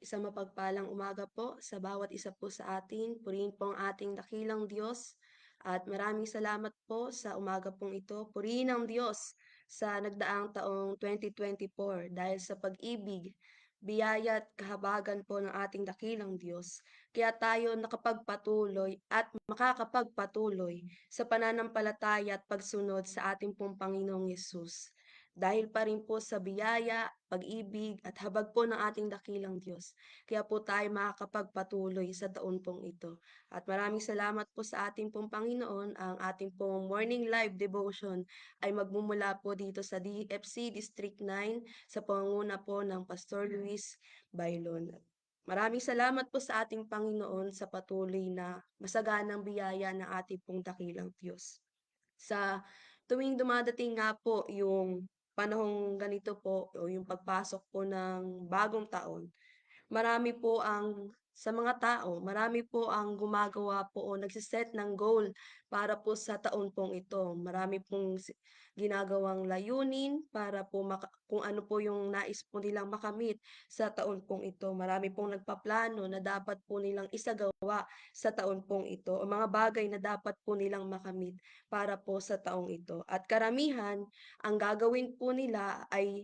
Isang mapagpalang umaga po sa bawat isa po sa atin. Purihin po ang ating dakilang Diyos at maraming salamat po sa umaga pong ito. Purihin ang Diyos sa nagdaang taong 2024 dahil sa pag-ibig, biyaya at kahabagan po ng ating dakilang Diyos. Kaya tayo nakapagpatuloy at makakapagpatuloy sa pananampalataya at pagsunod sa ating pong Panginoong Yesus. Dahil pa rin po sa biyaya, pag-ibig at habag po ng ating dakilang Diyos. Kaya po tayo makakapagpatuloy sa taon pong ito. At maraming salamat po sa ating pong Panginoon. Ang ating pong morning live devotion ay magmumula po dito sa DFC District 9 sa pangunguna po ng Pastor Luis Bailon. Maraming salamat po sa ating Panginoon sa patuloy na masaganang biyaya ng ating pong dakilang Diyos. Sa tuwing dumadating nga po yung panahong ganito po o yung pagpasok po ng bagong taon, marami po ang sa mga tao, marami po ang gumagawa po o nagse-set ng goal para po sa taon pong ito. Marami pong ginagawang layunin para po kung ano po yung nais po nilang makamit sa taon pong ito. Marami pong nagpaplano na dapat po nilang isagawa sa taon pong ito o mga bagay na dapat po nilang makamit para po sa taong ito. At karamihan, ang gagawin po nila ay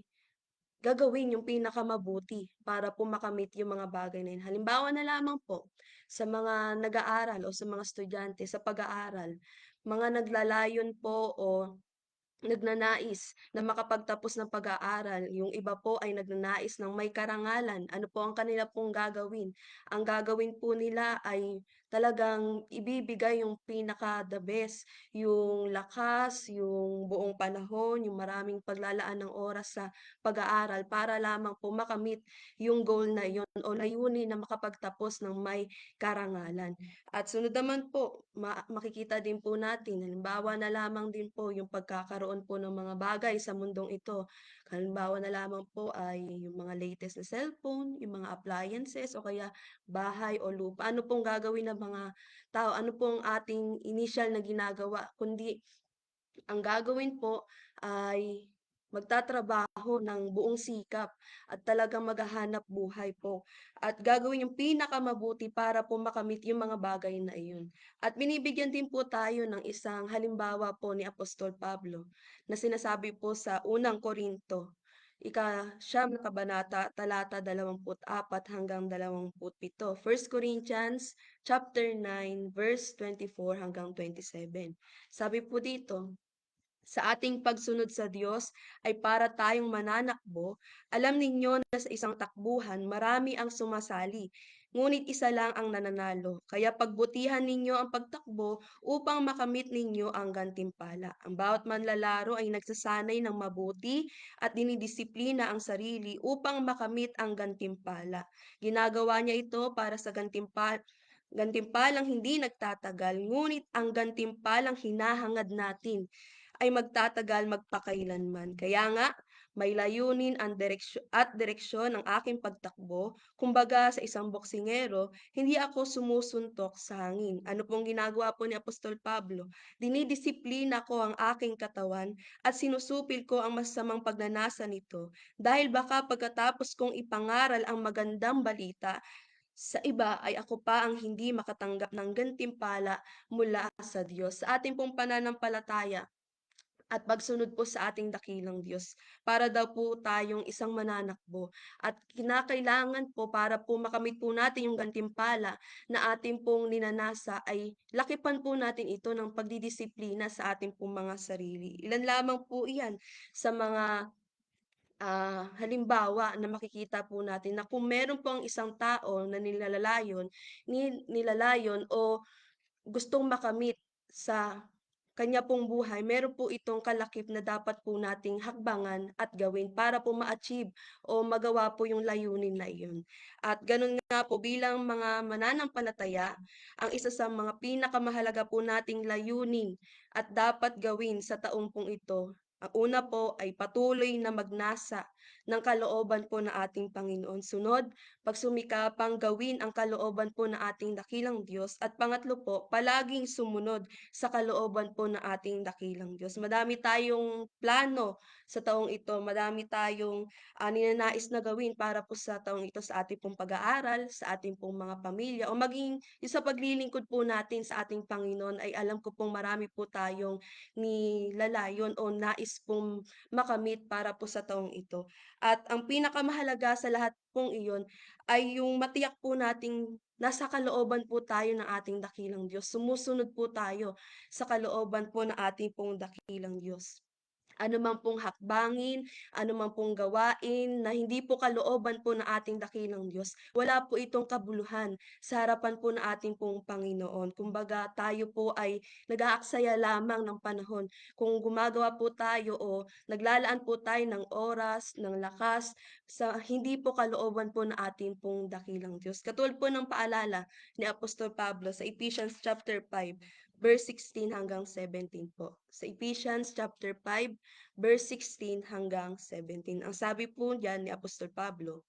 gagawin yung pinakamabuti para po makamit yung mga bagay na yun. Halimbawa na lamang po, sa mga nag-aaral o sa mga estudyante sa pag-aaral, mga naglalayon po o nagnanais na makapagtapos ng pag-aaral, yung iba po ay nagnanais ng may karangalan. Ano po ang kanila pong gagawin? Ang gagawin po nila ay talagang ibibigay yung pinaka-the best, yung lakas, yung buong panahon, yung maraming paglalaan ng oras sa pag-aaral para lamang po makamit yung goal na yun o layunin na makapagtapos ng may karangalan. At sunod naman po, makikita din po natin, halimbawa na lamang din po yung pagkakaroon po ng mga bagay sa mundong ito. Halimbawa na lamang po ay yung mga latest na cellphone, yung mga appliances o kaya bahay o lupa. Ano pong gagawin ng mga tao? Ano pong ating initial na ginagawa? Kundi ang gagawin po ay magtatrabaho ng buong sikap at talagang maghahanap buhay po at gagawin yung pinakamabuti para po makamit yung mga bagay na iyon. At binibigyan din po tayo ng isang halimbawa po ni Apostol Pablo na sinasabi po sa unang Korinto, ika-siyam na kabanata, talata 24 hanggang 27. First Corinthians chapter 9 verse 24 hanggang 27. Sabi po dito, sa ating pagsunod sa Diyos ay para tayong mananakbo, alam ninyo na sa isang takbuhan marami ang sumasali, ngunit isa lang ang nananalo. Kaya pagbutihan ninyo ang pagtakbo upang makamit ninyo ang gantimpala. Ang bawat manlalaro ay nagsasanay ng mabuti at dinidisiplina ang sarili upang makamit ang gantimpala. Ginagawa niya ito para sa gantimpalang hindi nagtatagal, ngunit ang gantimpalang hinahangad natin ay magtatagal magpakailanman. Kaya nga, may layunin ang direksyon ng aking pagtakbo. Kumbaga sa isang boksingero, hindi ako sumusuntok sa hangin. Ano pong ginagawa po ni Apostol Pablo? Dinidisiplina ko ang aking katawan at sinusupil ko ang masamang pagnanasa nito. Dahil baka pagkatapos kong ipangaral ang magandang balita, sa iba ay ako pa ang hindi makatanggap ng gantimpala mula sa Diyos. Sa ating pong pananampalataya, at pagsunod po sa ating dakilang Diyos para daw po tayong isang mananakbo at kinakailangan po para po makamit po natin yung gantimpala na ating pong ninanasa ay lakipan po natin ito ng pagdidisiplina sa ating pong mga sarili. Ilan lamang po iyan sa mga halimbawa na makikita po natin na kung meron po ang isang tao na nilalayon o gustong makamit sa kanya pong buhay, meron po itong kalakip na dapat po nating hakbangan at gawin para po ma-achieve o magawa po yung layunin na iyon. At ganun nga po bilang mga mananampalataya, ang isa sa mga pinakamahalaga po nating layunin at dapat gawin sa taong pong ito, ang una po ay patuloy na magnasa ng kalooban po ng ating Panginoon. Sunod, pagsumikapang gawin ang kalooban po ng ating dakilang Diyos. At pangatlo po, palaging sumunod sa kalooban po ng ating dakilang Diyos. Madami tayong plano sa taong ito, madami tayong ninanais na gawin para po sa taong ito sa ating pong pag-aaral, sa ating pong mga pamilya, o maging yung sa paglilingkod po natin sa ating Panginoon ay alam ko pong marami po tayong nilalayon o nais pong makamit para po sa taong ito. At ang pinakamahalaga sa lahat pong iyon ay yung matiyak po nating nasa kalooban po tayo ng ating dakilang Diyos. Sumusunod po tayo sa kalooban po ng ating pong dakilang Diyos. Ano man pong hakbangin, ano man pong gawain na hindi po kalooban po ng ating dakilang Diyos, wala po itong kabuluhan sa harapan po ng ating pong Panginoon. Kumbaga tayo po ay nag-aaksaya lamang ng panahon. Kung gumagawa po tayo o naglalaan po tayo ng oras, ng lakas, sa hindi po kalooban po ng ating pong dakilang Diyos. Katulad po ng paalala ni Apostol Pablo sa Ephesians chapter 5, verse 16 hanggang 17 po. Sa Ephesians chapter 5, verse 16 hanggang 17. Ang sabi po diyan ni Apostol Pablo,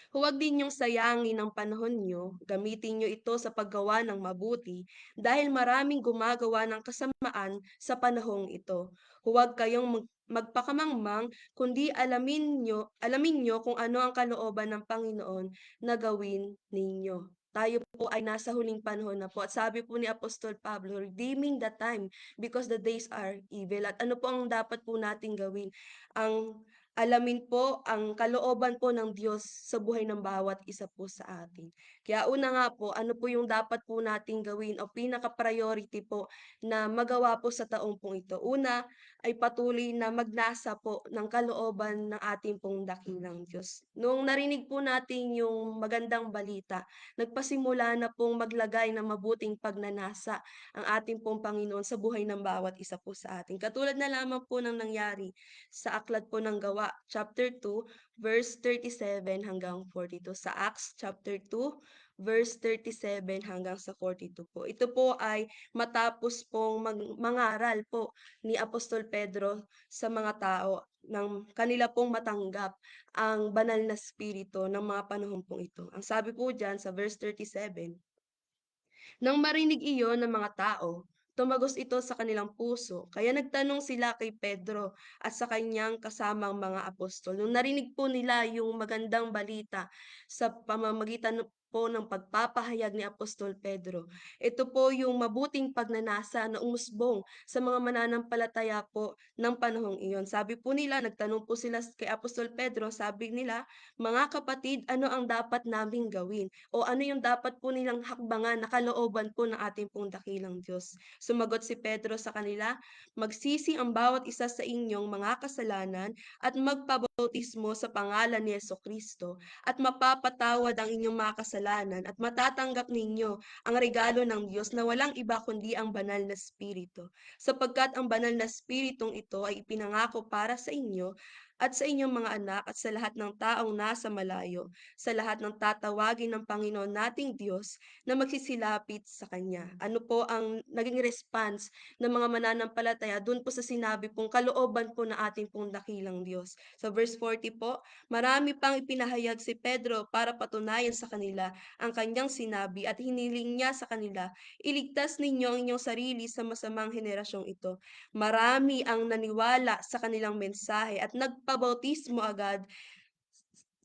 huwag ninyong sayangin ang panahon niyo, gamitin niyo ito sa paggawa ng mabuti, dahil maraming gumagawa ng kasamaan sa panahong ito. Huwag kayong magpakamangmang, kundi alamin niyo kung ano ang kalooban ng Panginoon na gawin ninyo. Tayo po ay nasa huling panahon na po. At sabi po ni Apostol Pablo, redeeming the time because the days are evil. At ano po ang dapat po nating gawin? Ang alamin po ang kalooban po ng Diyos sa buhay ng bawat isa po sa atin. Kaya una nga po, ano po yung dapat po nating gawin o pinaka-priority po na magawa po sa taong pong ito. Una ay patuloy na magnasa po ng kalooban ng ating pong dakilang Diyos. Noong narinig po natin yung magandang balita, nagpasimula na pong maglagay ng mabuting pagnanasa ang ating pong Panginoon sa buhay ng bawat isa po sa atin. Katulad na lamang po ng nangyari sa aklat po ng Gawa, chapter 2, verse 37 hanggang 42. Sa Acts chapter 2, verse 37 hanggang sa 42 po. Ito po ay matapos pong mangaral po ni Apostol Pedro sa mga tao ng kanila pong matanggap ang banal na spirito ng mga panahon pong ito. Ang sabi po diyan sa verse 37, nang marinig iyon ng mga tao, tumagos ito sa kanilang puso, kaya nagtanong sila kay Pedro at sa kanyang kasamang mga apostol. Nung narinig po nila yung magandang balita sa pamamagitan po ng pagpapahayag ni Apostol Pedro, ito po yung mabuting pagnanasa na umusbong sa mga mananampalataya po ng panahong iyon. Sabi po nila, nagtanong po sila kay Apostol Pedro, sabi nila, mga kapatid, ano ang dapat naming gawin? O ano yung dapat po nilang hakbangan na kalooban po ng ating pong dakilang Diyos. Sumagot si Pedro sa kanila, magsisi ang bawat isa sa inyong mga kasalanan at magpabautismo sa pangalan ni Kristo at mapapatawad ang inyong mga kasalanan at matatanggap ninyo ang regalo ng Diyos na walang iba kundi ang banal na Espiritu. Sapagkat ang banal na Espiritong ito ay ipinangako para sa inyo at sa inyong mga anak at sa lahat ng taong nasa malayo, sa lahat ng tatawagin ng Panginoon nating Diyos na magsisilapit sa Kanya. Ano po ang naging response ng mga mananampalataya dun po sa sinabi pong kalooban po na ating pong dakilang Diyos. Sa verse 40 po, marami pang ipinahayag si Pedro para patunayan sa kanila ang kanyang sinabi at hiniling niya sa kanila, iligtas ninyo ang inyong sarili sa masamang henerasyong ito. Marami ang naniwala sa kanilang mensahe at nagpabautismo agad.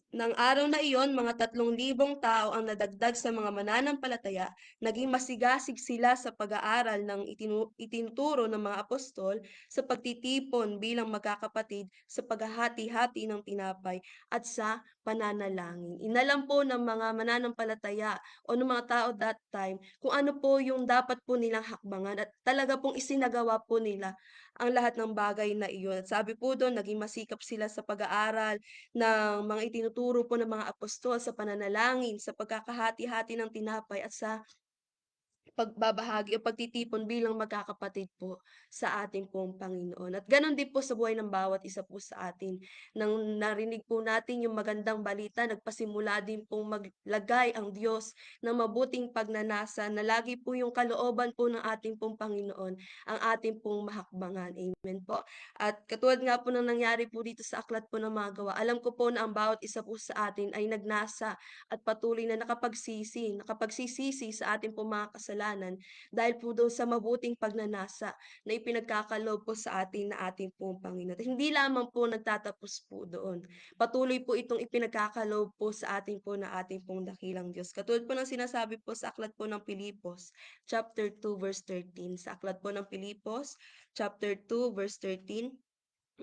Nang araw na iyon, mga 3,000 tao ang nadagdag sa mga mananampalataya, naging masigasig sila sa pag-aaral ng itinuturo ng mga apostol, sa pagtitipon bilang magkakapatid, sa paghahati-hati ng tinapay, at sa pananalangin. Inalam po ng mga mananampalataya o ng mga tao that time kung ano po yung dapat po nilang hakbangan at talaga pong isinagawa po nila ang lahat ng bagay na iyon. At sabi po doon, naging masikap sila sa pag-aaral ng mga itinuturo po ng mga apostol sa pananalangin, sa pagkakahati-hati ng tinapay at sa pagbabahagi o pagtitipon bilang magkakapatid po sa ating pong Panginoon. At gano'n din po sa buhay ng bawat isa po sa atin. Nang narinig po natin yung magandang balita, nagpasimula din pong maglagay ang Diyos ng mabuting pagnanasa na lagi po yung kalooban po ng ating pong Panginoon ang ating pong mahakbangan. Amen po. At katulad nga po ng nangyari po dito sa aklat po ng mga gawa, alam ko po na ang bawat isa po sa atin ay nagnasa at patuloy na nakapagsisisi sa ating pong mga kasalanan dahil po doon sa mabuting pagnanasa na ipinagkakaloob po sa atin na ating pong Panginoon. At hindi lamang po nagtatapos po doon. Patuloy po itong ipinagkakaloob po sa ating po na ating pong dakilang Diyos. Katulad po ng sinasabi po sa aklat po ng Pilipos, chapter 2 verse 13. Sa aklat po ng Pilipos, chapter 2 verse 13,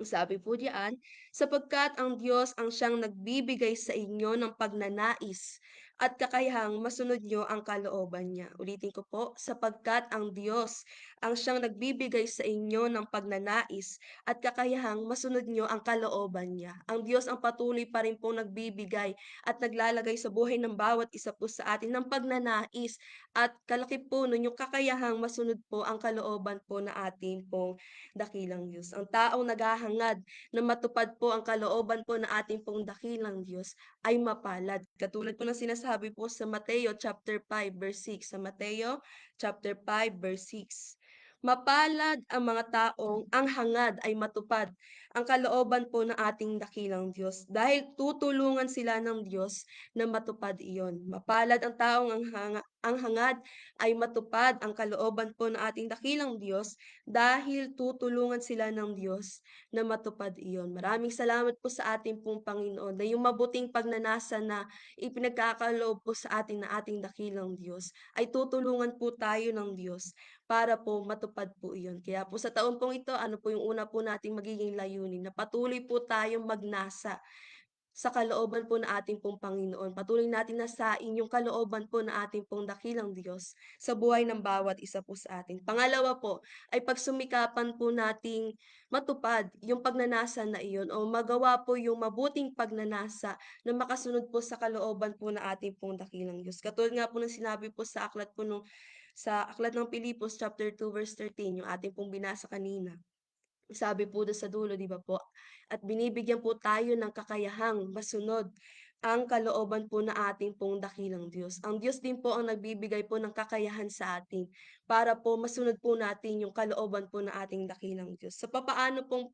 sabi po diyan, sapagkat ang Diyos ang siyang nagbibigay sa inyo ng pagnanais at kakayahang masunod niyo ang kalooban niya. Ulitin ko po, sapagkat ang Diyos ang siyang nagbibigay sa inyo ng pagnanais at kakayahang masunod niyo ang kalooban niya. Ang Diyos ang patuloy pa rin pong nagbibigay at naglalagay sa buhay ng bawat isa po sa atin ng pagnanais at kalaki po nun yung kakayahang masunod po ang kalooban po na ating pong dakilang Diyos. Ang taong naghahangad na matupad po ang kalooban po na ating pong dakilang Diyos ay mapalad. Katulad po ng sinasabi po sa Mateo chapter 5 verse 6. Sa Mateo chapter 5 verse 6. Mapalad ang mga taong ang hangad ay matupad ang kalooban po ng ating dakilang Diyos dahil tutulungan sila ng Diyos na matupad iyon. Mapalad ang taong ang hangad ay matupad ang kalooban po ng ating dakilang Diyos dahil tutulungan sila ng Diyos na matupad iyon. Maraming salamat po sa ating pong Panginoon na yung mabuting pagnanasa na ipinagkakaloob po sa atin na ating dakilang Diyos ay tutulungan po tayo ng Diyos para po matupad po iyon. Kaya po sa taon pong ito, ano po yung una po nating magiging layunin na patuloy po tayong magnasa sa kalooban po na ating pong Panginoon. Patuloy natin nasain yung kalooban po na ating pong dakilang Diyos sa buhay ng bawat isa po sa atin. Pangalawa po ay pagsumikapan po nating matupad yung pagnanasa na iyon o magawa po yung mabuting pagnanasa na makasunod po sa kalooban po na ating pong dakilang Diyos. Katulad nga po ng sinabi po sa aklat po nung sa aklat ng Pilipos chapter 2 verse 13, yung ating pong binasa kanina. Sabi po dun sa dulo, 'di ba po? At binibigyan po tayo ng kakayahang masunod ang kalooban po na ating pong dakilang Diyos. Ang Diyos din po ang nagbibigay po ng kakayahan sa atin para po masunod po natin yung kalooban po na ating dakilang Diyos. Sa papaano pong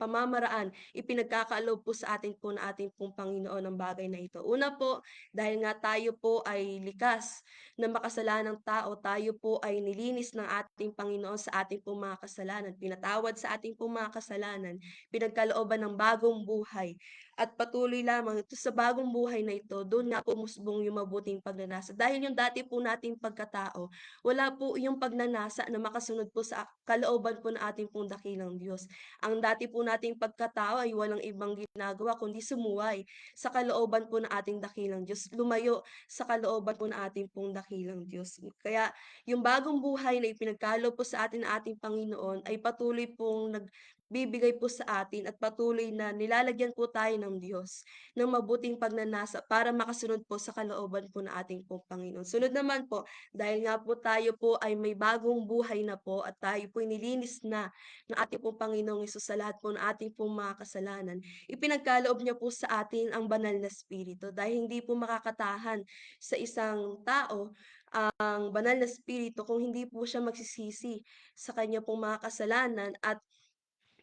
pamamaraan ipinagkakaloob po sa atin po na ating pong Panginoon ang bagay na ito. Una po, dahil nga tayo po ay likas na makasalanang tao, tayo po ay nilinis ng ating Panginoon sa ating pong mga kasalanan, pinatawad sa ating pong mga kasalanan, pinagkalooban ng bagong buhay. At patuloy lamang ito sa bagong buhay na ito, doon nga po umusbong yung mabuting pagnanasa. Dahil yung dati po nating pagkatao, wala po yung pagnanasa na makasunod po sa kalooban po ng ating pong dakilang Diyos. Ang dati po nating pagkatao ay walang ibang ginagawa kundi sumuway sa kalooban po ng ating dakilang Diyos, lumayo sa kalooban po ng ating pong dakilang Diyos. Kaya yung bagong buhay na ipinagkaloob po sa atin ng ating Panginoon ay patuloy pong nagbibigay po sa atin at patuloy na nilalagyan po tayo ng Diyos ng mabuting pagnanasa para makasunod po sa kalooban po ng ating pong Panginoon. Sunod naman po, dahil nga po tayo po ay may bagong buhay na po at tayo po nilinis na ng ating pong Panginoong Hesus sa lahat po ng ating pong mga kasalanan, ipinagkaloob niya po sa atin ang banal na Espiritu dahil hindi po makakatahan sa isang tao ang banal na Espiritu kung hindi po siya magsisisi sa kanya pong mga kasalanan at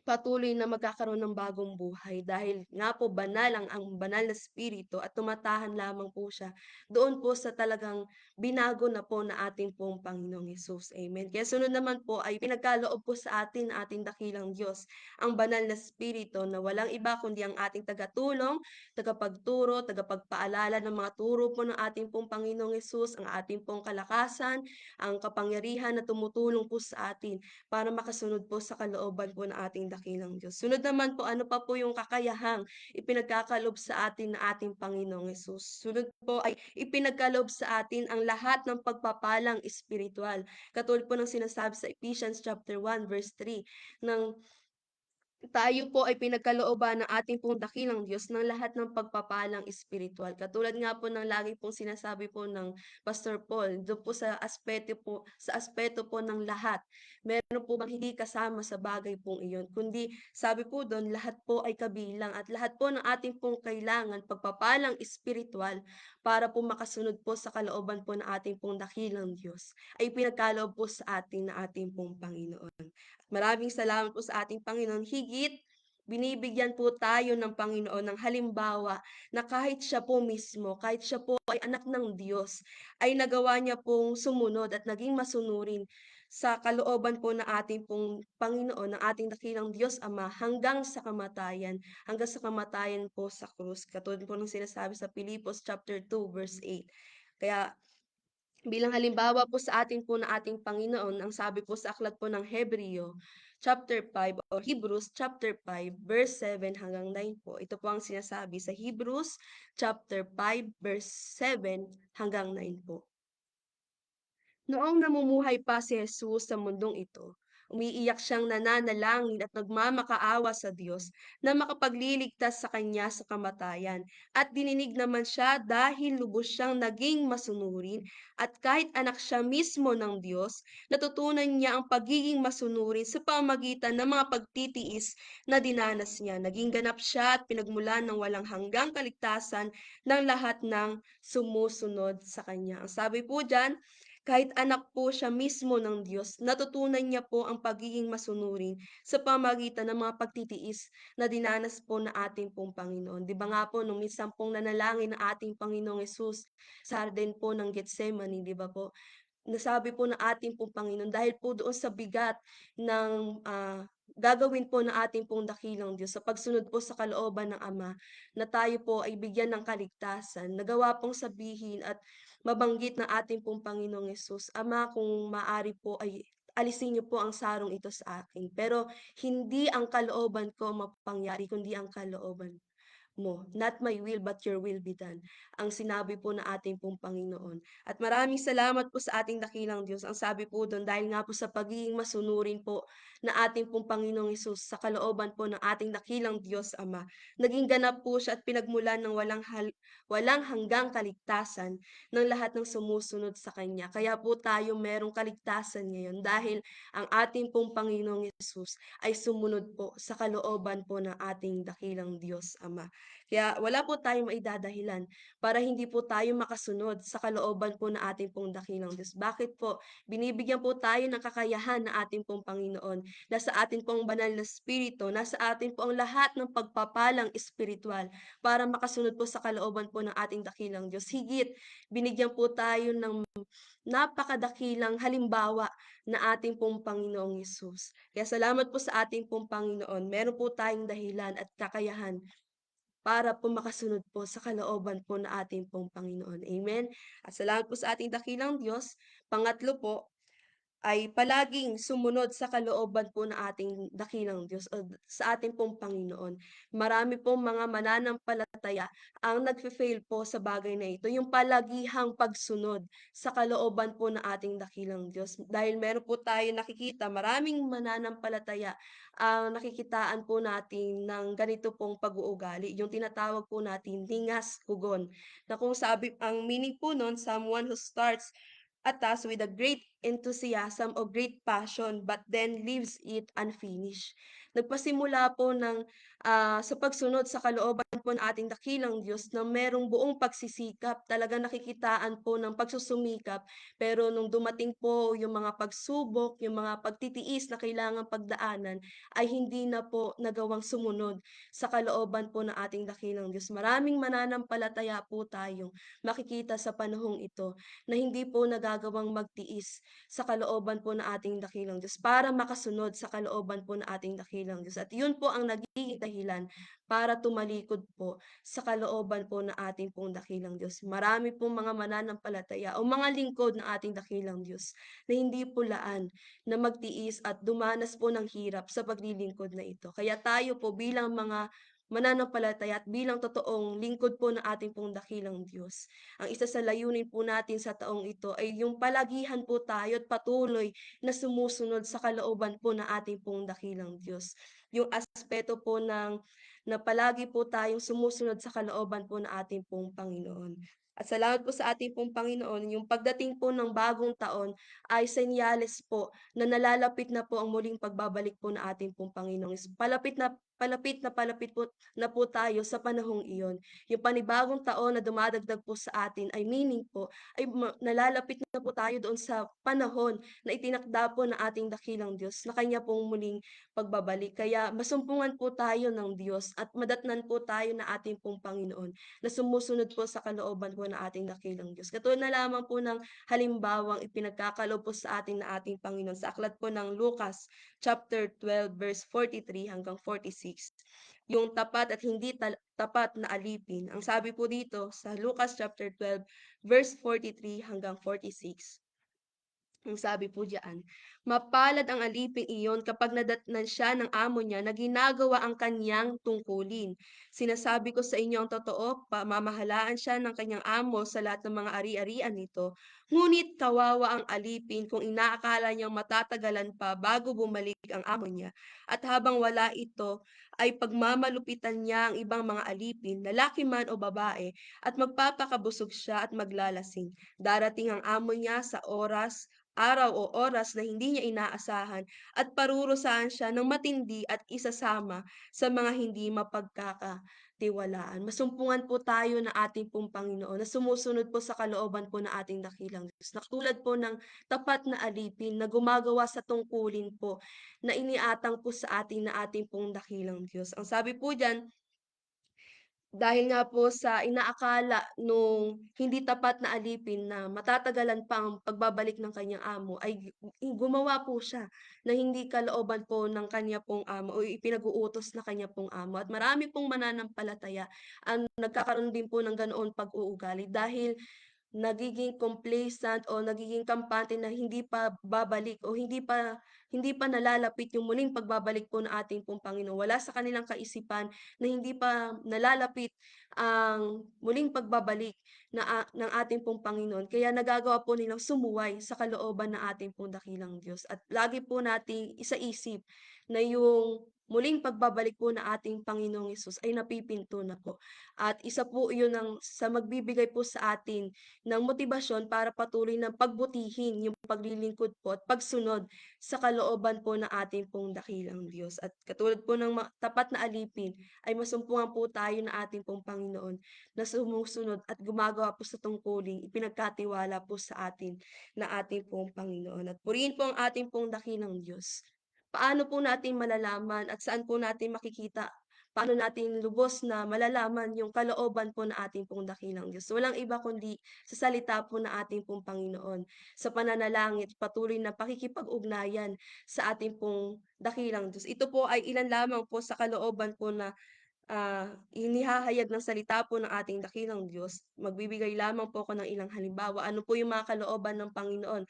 patuloy na magkakaroon ng bagong buhay dahil nga po banal ang banal na espiritu at tumatahan lamang po siya doon po sa talagang binago na po na ating pong Panginoong Hesus. Amen. Kaya sunod naman po ay pinagkaloob po sa atin ating dakilang Diyos ang banal na espiritu na walang iba kundi ang ating tagatulong, tagapagturo, tagapagpaalala ng mga turo po ng ating pong Panginoong Hesus, ang ating pong kalakasan, ang kapangyarihan na tumutulong po sa atin para makasunod po sa kalooban po ng ating dakilang Diyos. Sunod naman po, ano pa po yung kakayahang ipinagkakalob sa atin ng ating Panginoong Yesus. Sunod po ay ipinagkalob sa atin ang lahat ng pagpapalang espiritual. Katulad po ng sinasabi sa Ephesians chapter 1 verse 3 ng tayo po ay pinagkalooban ng ating pong dakilang Diyos ng lahat ng pagpapalang espiritual. Katulad nga po ng lagi pong sinasabi po ng Pastor Paul, do'n po sa aspeto po ng lahat. Meron po bang hindi kasama sa bagay pong iyon, kundi sabi po do'n lahat po ay kabilang at lahat po ng ating pong kailangan pagpapalang espiritual para po makasunod po sa kalooban po ng ating pong dakilang Diyos ay pinagkaloob po sa atin ng ating pong Panginoon. Maraming salamat po sa ating Panginoon. Higit, binibigyan po tayo ng Panginoon ng halimbawa na kahit siya po mismo, kahit siya po ay anak ng Diyos, ay nagawa niya pong sumunod at naging masunurin sa kalooban po ng ating pong Panginoon, ng ating dakilang Diyos Ama, hanggang sa kamatayan po sa krus. Katulad po ng sinasabi sa Pilipos chapter 2 verse 8. Kaya bilang halimbawa po sa atin po na ating Panginoon, ang sabi po sa aklat po ng Hebreo, chapter 5 or Hebrews chapter 5 verse 7 hanggang 9 po. Ito po ang sinasabi sa Hebrews chapter 5 verse 7 hanggang 9 po. Noong namumuhay pa si Jesus sa mundong ito, umiiyak siyang nananalangin at nagmamakaawa sa Diyos na makapagliligtas sa kanya sa kamatayan. At dininig naman siya dahil lubos siyang naging masunurin at kahit anak siya mismo ng Diyos, natutunan niya ang pagiging masunurin sa pamagitan ng mga pagtitiis na dinanas niya. Naging ganap siya at pinagmulan ng walang hanggang kaligtasan ng lahat ng sumusunod sa kanya. Ang sabi po dyan, kahit anak po siya mismo ng Diyos, natutunan niya po ang pagiging masunurin sa pamagitan ng mga pagtitiis na dinanas po na ating pong Panginoon. 'Di ba nga po nung minsan pong nanalangin ng ating Panginoong Hesus sa harden po ng Getsemani, 'di ba po? Nasabi po ng ating pong Panginoon dahil po doon sa bigat ng, gagawin po ng ating pong dakilang Diyos sa pagsunod po sa kalooban ng Ama, na tayo po ay bigyan ng kaligtasan, nagawa pong sabihin at mabanggit ng ating pong Panginoong Hesus, "Ama, kung maaari po ay alisin niyo po ang sarong ito sa akin, pero hindi ang kalooban ko ang mapangyari kundi ang kalooban mo. Not my will, but your will be done." Ang sinabi po ng ating pong Panginoon. At maraming salamat po sa ating dakilang Diyos. Ang sabi po doon, dahil nga po sa pagiging masunurin po na ating pong Panginoong Hesus sa kalooban po ng ating dakilang Diyos Ama, naging ganap po siya at pinagmulan ng walang hanggang kaligtasan ng lahat ng sumusunod sa Kanya. Kaya po tayo merong kaligtasan ngayon dahil ang ating pong Panginoong Hesus ay sumunod po sa kalooban po ng ating dakilang Diyos Ama. Kaya wala po tayong maidadahilan para hindi po tayo makasunod sa kalooban po ng ating pong dakilang Diyos. Bakit po? Binibigyan po tayo ng kakayahan ng ating pong Panginoon. Nasa atin pong banal na spirito, nasa atin po ang lahat ng pagpapalang espiritual para makasunod po sa kalooban po ng ating dakilang Diyos. Higit, binigyan po tayo ng napakadakilang halimbawa na ating pong Panginoong Yesus. Kaya salamat po sa ating pong Panginoon. Meron po tayong dahilan at kakayahan para po makasunod po sa kalooban po na ating pong Panginoon. Amen. At salamat po sa ating dakilang Diyos. Pangatlo po, ay palaging sumunod sa kalooban po ng ating dakilang Diyos o sa ating pong Panginoon. Marami pong mga mananampalataya ang nagfe-fail po sa bagay na ito, yung palagihang pagsunod sa kalooban po ng ating dakilang Diyos. Dahil meron po tayo nakikita, maraming mananampalataya ang nakikitaan po natin ng ganito pong pag-uugali, yung tinatawag po natin ningas hugon, na kung sabi, ang meaning po nun, someone who starts a task with a great enthusiasm o great passion but then leaves it unfinished. Nagpasimula po ng sa pagsunod sa kalooban po ng ating dakilang Diyos na merong buong pagsisikap, talagang nakikitaan po ng pagsusumikap, pero nung dumating po yung mga pagsubok, yung mga pagtitiis na kailangang pagdaanan, ay hindi na po nagawang sumunod sa kalooban po ng ating dakilang Diyos. Maraming mananampalataya po tayong makikita sa panahong ito na hindi po nagagawang magtiis sa kalooban po ng ating dakilang Diyos para makasunod sa kalooban po ng ating dakilang Diyos. At yun po ang nagiging dahilan para tumalikod po sa kalooban po ng ating pong dakilang Diyos. Marami pong mga mananampalataya o mga lingkod ng ating dakilang Diyos na hindi pulaan na magtiis at dumanas po ng hirap sa paglilingkod na ito. Kaya tayo po bilang mga mananampalataya at bilang totoong lingkod po ng ating pong dakilang Diyos. Ang isa sa layunin po natin sa taong ito ay yung palagihan po tayo at patuloy na sumusunod sa kalooban po ng ating pong dakilang Diyos. Yung aspeto po na palagi po tayong sumusunod sa kalooban po ng ating pong Panginoon. At salamat po sa ating pong Panginoon, yung pagdating po ng bagong taon ay senyales po na nalalapit na po ang muling pagbabalik po ng ating pong Panginoon. Palapit na po tayo sa panahong iyon. Yung panibagong taon na dumadagdag po sa atin ay meaning po ay nalalapit na po tayo doon sa panahon na itinakda po ng ating dakilang Diyos na kanya pong muling pagbabalik. Kaya masumpungan po tayo ng Diyos at madatnan po tayo na ating pong Panginoon na sumusunod po sa kalooban po ng ating dakilang Diyos. Katulad na lamang po ng halimbawang ipinagkakaloob po sa atin na ating Panginoon sa aklat po ng Lucas chapter 12 verse 43 hanggang 46. Yung tapat at hindi tapat na alipin. Ang sabi po dito sa Lucas chapter 12 verse 43 hanggang 46. Ang sabi po diyan, mapalad ang aliping iyon kapag nadatnan siya ng amo niya na ginagawa ang kanyang tungkulin. Sinasabi ko sa inyo ang totoo, pamamahalaan siya ng kanyang amo sa lahat ng mga ari-arian nito. Ngunit kawawa ang alipin kung inaakala niyang matatagalan pa bago bumalik ang amo niya. At habang wala ito, ay pagmamalupitan niya ang ibang mga alipin, lalaki man o babae, at magpapakabusog siya at maglalasing. Darating ang amo niya sa araw o oras na hindi niya inaasahan at parurusahan siya ng matindi at isasama sa mga hindi mapagkakatiwalaan. Masumpungan po tayo na ating pong Panginoon na sumusunod po sa kalooban po ng ating dakilang Diyos. Na katulad po ng tapat na alipin na gumagawa sa tungkulin po na iniatang po sa atin na ating pong dakilang Diyos. Ang sabi po diyan, dahil nga po sa inaakala nung hindi tapat na alipin na matatagalan pa ang pagbabalik ng kanyang amo ay gumawa po siya na hindi kalooban po ng kanya pong amo o ipinag-uutos na kanya pong amo at marami pong mananampalataya ang nagkakaroon din po ng ganoon pag-uugali dahil nagiging complacent o nagiging kampante na hindi pa babalik o hindi pa nalalapit yung muling pagbabalik po ng ating pong Panginoon. Wala sa kanilang kaisipan na hindi pa nalalapit ang muling pagbabalik ng ating pong Panginoon. Kaya nagagawa po nilang sumuway sa kalooban ng ating pong dakilang Diyos. At lagi po nating isaisip na yung muling pagbabalik po ng ating Panginoong Hesus ay napipinto na po. At isa po yun sa magbibigay po sa atin ng motibasyon para patuloy na pagbutihin yung paglilingkod po at pagsunod sa kalooban po ng ating pong dakilang Diyos. At katulad po ng tapat na alipin, ay masumpungan po tayo na ating pong Panginoon na sumusunod at gumagawa po sa tungkulin, ipinagkatiwala po sa atin na ating pong Panginoon. At purihin po ang ating pong dakilang Diyos. Paano po natin malalaman at saan po natin makikita paano natin lubos na malalaman yung kalooban po ng ating pong dakilang Diyos. Walang iba kundi sa salita po ng ating pong Panginoon, sa pananalangit, patuloy na pakikipag-ugnayan sa ating pong dakilang Diyos. Ito po ay ilan lamang po sa kalooban po na inihahayag ng salita po ng ating dakilang Diyos. Magbibigay lamang po ako ng ilang halimbawa. Ano po yung mga kalooban ng Panginoon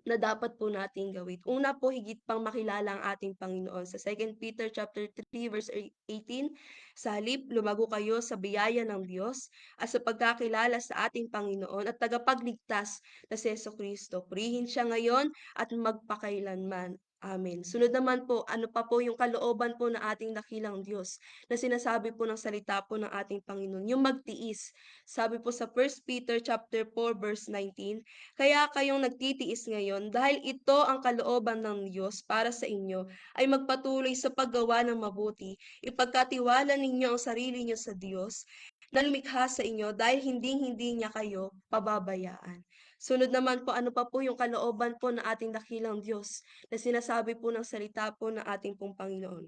na dapat po nating gawin. Una po, higit pang makilala ang ating Panginoon. Sa 2 Peter chapter 3 verse 18, sa halip lumago kayo sa biyaya ng Diyos at sa pagkakilala sa ating Panginoon at tagapagligtas na si Jesucristo. Purihin siya ngayon at magpakailanman. Amen. Sunod naman po, ano pa po yung kalooban po ng ating dakilang Diyos na sinasabi po ng salita po ng ating Panginoon, yung magtiis. Sabi po sa 1 Peter chapter 4 verse 19, kaya kayong nagtitiis ngayon dahil ito ang kalooban ng Diyos para sa inyo ay magpatuloy sa paggawa ng mabuti. Ipagkatiwala ninyo ang sarili niyo sa Diyos na lumikha sa inyo dahil hindi niya kayo pababayaan. Sunod naman po, ano pa po yung kalooban po ng ating dakilang Diyos na sinasabi po ng salita po ng ating pong Panginoon.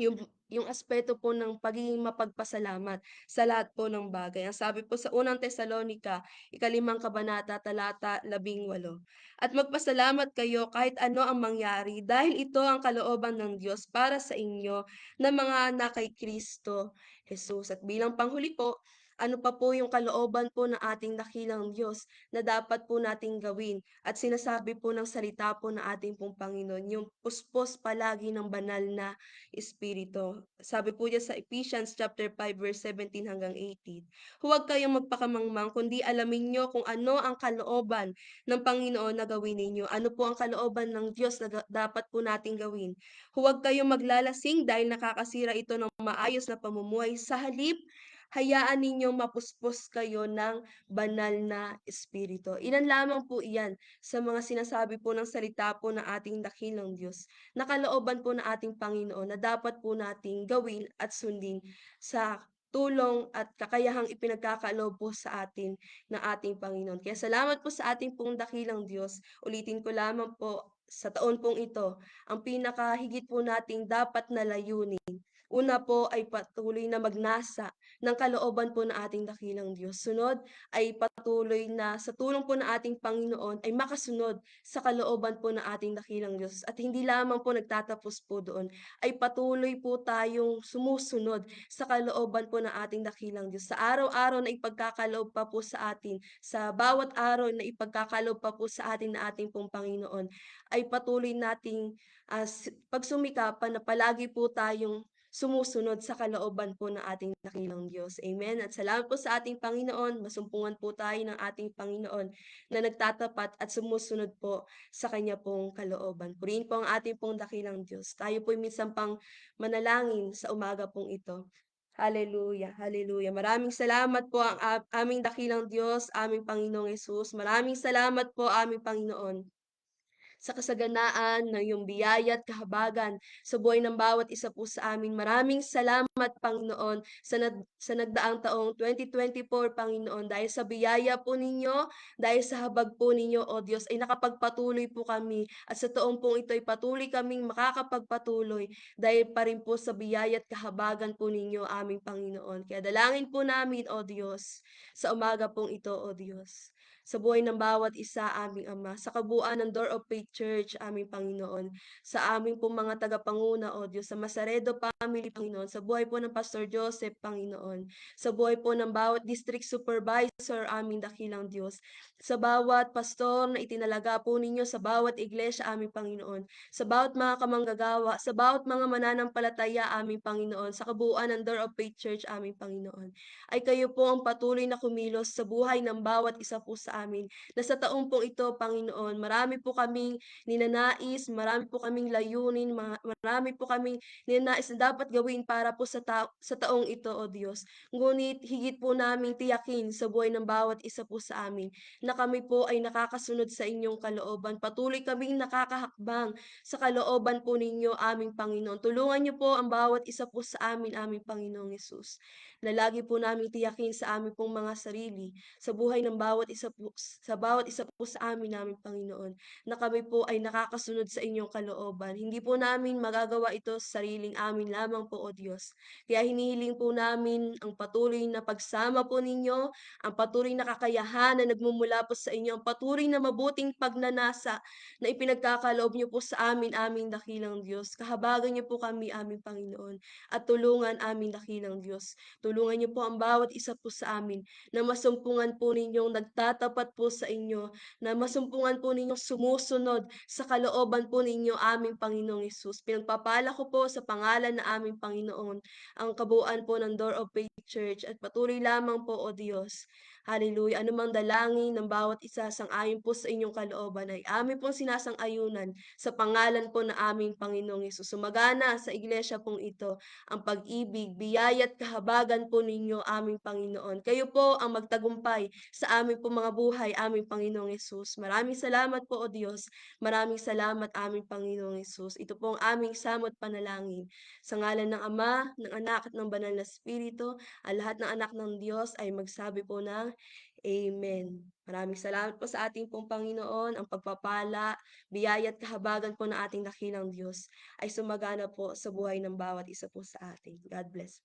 Yung yung aspeto po ng pagiging mapagpasalamat sa lahat po ng bagay. Ang sabi po sa unang Tesalonica, ikalimang kabanata, talata 18. At magpasalamat kayo kahit ano ang mangyari dahil ito ang kalooban ng Diyos para sa inyo na mga anak kay Kristo Jesus. At bilang panghuli po, ano pa po yung kalooban po ng ating dakilang Diyos na dapat po nating gawin. At sinasabi po ng salita po ng ating pong Panginoon, yung puspos palagi ng banal na Espiritu. Sabi po niya sa Ephesians chapter 5 verse 17 hanggang 18, huwag kayong magpakamangmang kundi alamin nyo kung ano ang kalooban ng Panginoon na gawin ninyo. Ano po ang kalooban ng Diyos na dapat po nating gawin? Huwag kayong maglalasing dahil nakakasira ito ng maayos na pamumuhay. Sa halip, hayaan ninyong mapuspos kayo ng banal na espiritu. Ilan lamang po iyan sa mga sinasabi po ng salita po ng ating dakilang Diyos, na kalooban po ng ating Panginoon na dapat po nating gawin at sundin sa tulong at kakayahang ipinagkakaloob po sa atin ng ating Panginoon. Kaya salamat po sa ating pong dakilang Diyos. Ulitin ko lamang po sa taon pong ito, ang pinakahigit po nating dapat na layunin, una po ay patuloy na magnasa ng kalooban po ng ating dakilang Diyos. Sunod ay patuloy na sa tulong po ng ating Panginoon ay makasunod sa kalooban po ng ating dakilang Diyos. At hindi lamang po nagtatapos po doon, ay patuloy po tayong sumusunod sa kalooban po ng ating dakilang Diyos. Sa araw-araw na ipagkakaloob pa po sa atin, sa bawat araw na ipagkakaloob pa po sa atin na ating pong Panginoon, ay patuloy nating pagsumikapan na palagi po tayong sumusunod sa kalooban po ng ating dakilang Diyos. Amen. At salamat po sa ating Panginoon. Masumpungan po tayo ng ating Panginoon na nagtatapat at sumusunod po sa kanya pong kalooban. Purihin po ang ating pong dakilang Diyos. Tayo po minsan pang manalangin sa umaga pong ito. Hallelujah, hallelujah. Maraming salamat po ang aming dakilang Diyos, aming Panginoong Yesus. Maraming salamat po aming Panginoon sa kasaganaan ng iyong biyaya at kahabagan sa buhay ng bawat isa po sa amin. Maraming salamat, Panginoon, sa nagdaang taong 2024, Panginoon, dahil sa biyaya po ninyo, dahil sa habag po ninyo, O Diyos, ay nakapagpatuloy po kami at sa taong pong ito ay patuloy kaming makakapagpatuloy dahil pa rin po sa biyaya at kahabagan po ninyo, aming Panginoon. Kaya dalangin po namin, O Diyos, sa umaga pong ito, O Diyos, sa buhay ng bawat isa, aming Ama, sa kabuuan ng Door of Faith Church, aming Panginoon, sa aming pong mga tagapanguna, O Diyos, sa Masaredo Family, Panginoon, sa buhay po ng Pastor Joseph, Panginoon, sa buhay po ng bawat district supervisor, aming dakilang Diyos, sa bawat pastor na itinalaga po ninyo, sa bawat iglesia, aming Panginoon, sa bawat mga kamanggagawa, sa bawat mga mananampalataya, aming Panginoon, sa kabuuan ng Door of Faith Church, aming Panginoon, ay kayo po ang patuloy na kumilos sa buhay ng bawat isa po sa amin. Na sa taong pong ito, Panginoon, marami po kaming ninanais, marami po kaming layunin, marami po kaming ninanais na dapat gawin para po sa taong ito, O Diyos. Ngunit higit po namin tiyakin sa buhay ng bawat isa po sa amin na kami po ay nakakasunod sa inyong kalooban. Patuloy kaming nakakahakbang sa kalooban po ninyo, aming Panginoon. Tulungan niyo po ang bawat isa po sa amin, aming Panginoong Yesus, na lagi po namin tiyakin sa amin pong mga sarili, sa buhay ng bawat isa po, sa bawat isa po sa amin, namin Panginoon, na kami po ay nakakasunod sa inyong kalooban. Hindi po namin magagawa ito sa sariling amin lamang po, O Diyos. Kaya hinihiling po namin ang patuloy na pagsama po ninyo, ang patuloy na kakayahan na nagmumula po sa inyo, ang patuloy na mabuting pagnanasa na ipinagkakaloob niyo po sa amin, aming dakilang Diyos. Kahabagan niyo po kami, aming Panginoon, at tulungan, aming dakilang Diyos. Tulungan niyo po ang bawat isa po sa amin na masumpungan po ninyong nagtatapat po sa inyo, na masumpungan po ninyong sumusunod sa kalooban po ninyo, aming Panginoong Hesus. Pinagpapala ko po sa pangalan na aming Panginoon ang kabuuan po ng Door of Faith Church at patuloy lamang po, O Diyos. Hallelujah. Anumang dalangin ng bawat isa sang-ayon po sa inyong kalooban ay amin pong sinasang-ayunan sa pangalan po na aming Panginoong Hesus. Sumagana sa iglesia pong ito ang pag-ibig, biyaya at kahabagan po ninyo, aming Panginoon. Kayo po ang magtagumpay sa aming po mga buhay, aming Panginoong Yesus. Maraming salamat po, O Diyos. Maraming salamat, aming Panginoong Yesus. Ito po ang aming samot panalangin. Sa ngalan ng Ama, ng Anak at ng Banal na Espiritu, ang lahat ng anak ng Diyos ay magsabi po ng Amen. Maraming salamat po sa ating pong Panginoon, ang pagpapala, biyaya at kahabagan po ng ating dakilang Diyos ay sumagana po sa buhay ng bawat isa po sa atin. God bless.